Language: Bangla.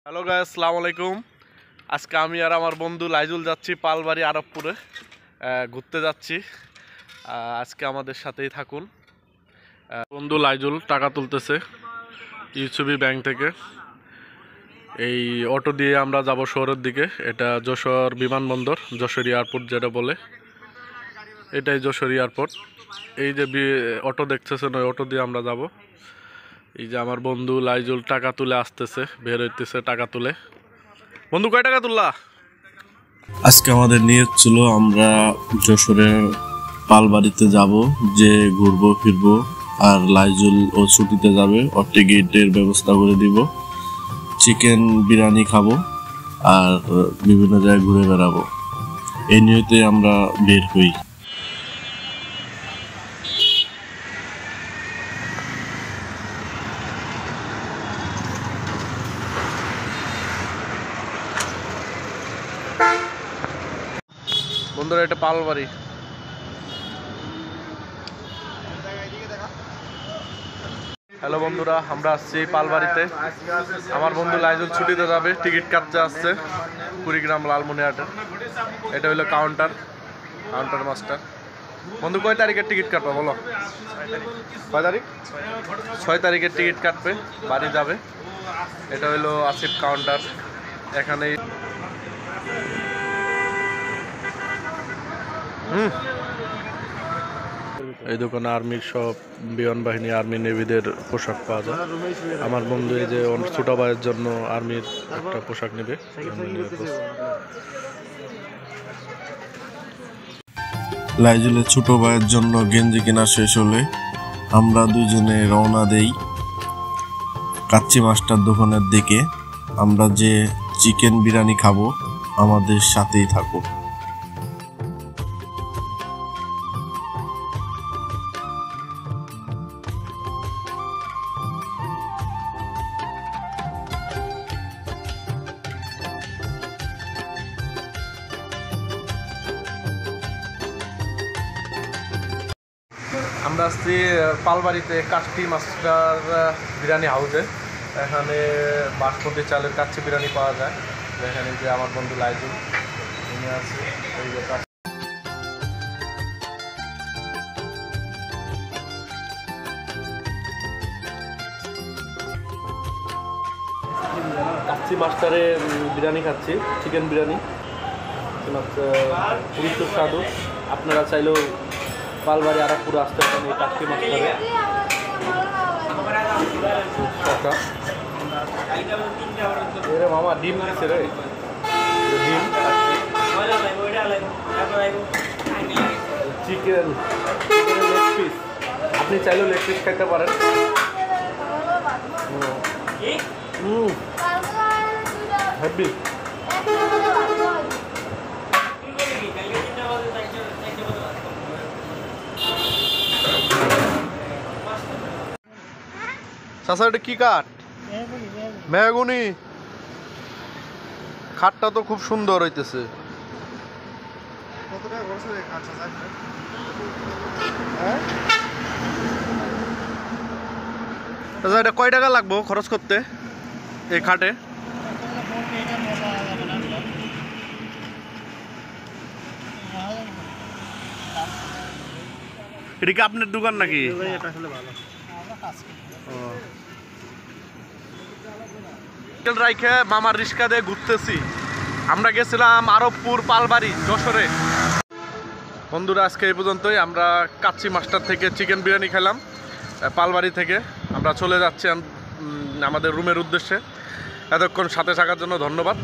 হ্যালো গাইস, আসসালামু আলাইকুম। আজকে আমি আর আমার বন্ধু লাইজুল যাচ্ছি পালবাড়ি আরবপুরে ঘুরতে যাচ্ছি। আজকে আমাদের সাথেই থাকুন। বন্ধু লাইজুল টাকা তুলতেছে ইউসিবি ব্যাংক থেকে। এই অটো দিয়ে আমরা যাব শহরের দিকে। এটা যশোর বিমানবন্দর, যশোর এয়ারপোর্ট যেটা বলে, এটাই যশোর এয়ারপোর্ট। এই যে অটো দেখতেছেন, ওই অটো দিয়ে আমরা যাব। এই যে আমার বন্ধু লাইজুল টাকা তুলে আসতেছে, বের হইতেছে টাকা তুলে। বন্ধু, কয় টাকা তুললা? আজকে আমাদের নিয়ত ছিল আমরা যশোরের পালবাড়িতে যাব, যে ঘুরবো ফিরবো, আর লাইজুল ও ছুটিতে যাবে, ওর টিকিটের ব্যবস্থা করে দিব, চিকেন বিরিয়ানি খাবো আর বিভিন্ন জায়গায় ঘুরে বেড়াবো। এই নিয়তে আমরা বের হই। বন্ধুরা, এটা পালবাড়ি। হ্যালো বন্ধুরা, আমরা আসছি পালবাড়িতে। আমার বন্ধু লাইজুল ছুটিতে যাবে, টিকিট কাটতে আসছে কুড়িগ্রাম লালমনিরহাটে। এটা হলো কাউন্টার মাস্টার। বন্ধু, কয় তারিখের টিকিট কাটবে বলো? কয় তারিখ? 6 তারিখের টিকিট কাটবে, বাড়ি যাবে। এটা হলো আসিফ কাউন্টার। এখানেই এই দোকানে আর্মির সব বিমান বাহিনী, আর্মি নেভিদের পোশাক পাওয়া যায়। আমার বন্ধু এই যে ছোট ভাইয়ের জন্য আর্মির একটা পোশাক নেবে। লাইজুলের ছোট ভাইয়ের জন্য গেঞ্জি কেনা শেষ হলে আমরা দুজনে রওনা দেই কাচ্চি মাস্টার দোকানের দিকে। আমরা যে চিকেন বিরিয়ানি খাবো, আমাদের সাথেই থাকো। আমরা আসছি পালবাড়িতে কাচ্চি মাস্টার বিরিয়ানি হাউসে। এখানে বাসমতি চালের কাচ্চি বিরিয়ানি পাওয়া যায়। এখানে যে আমার বন্ধু লাইজুল, উনি আছে। এই যে কাচ্চি মাস্টারে বিরিয়ানি খাচ্ছি, চিকেন বিরিয়ানি। খুবই সুস্বাদু। আপনারা চাইলেও পালবাড়ি আরবপুরে আসতে পারেন এই কাচ্চি মাস্টারে। এরে মামা, ডিম দিচ্ছে রে, ডিম, চিকেন লেগ পিস। আপনি চাইলেও লেগ পিস খেতে পারেন। হ্যাপি। চাচা, এটা কি কাঠ? মেহগনি। খাটটা তো খুব সুন্দর হইতেছে। চাচা, এটা কয় টাকা লাগবো খরচ করতে এই খাটে? এটা কি আপনার দোকান নাকি? রাইখে মামার রিস্কা দিয়ে ঘুরতেছি। আমরা গেছিলাম আরবপুর, পালবাড়ি, যশোরে। বন্ধুরা, আজকে এই পর্যন্তই। আমরা কাচ্চি মাস্টার থেকে চিকেন বিরিয়ানি খেলাম পালবাড়ি থেকে। আমরা চলে যাচ্ছি আমাদের রুমের উদ্দেশ্যে। এতক্ষণ সাথে থাকার জন্য ধন্যবাদ।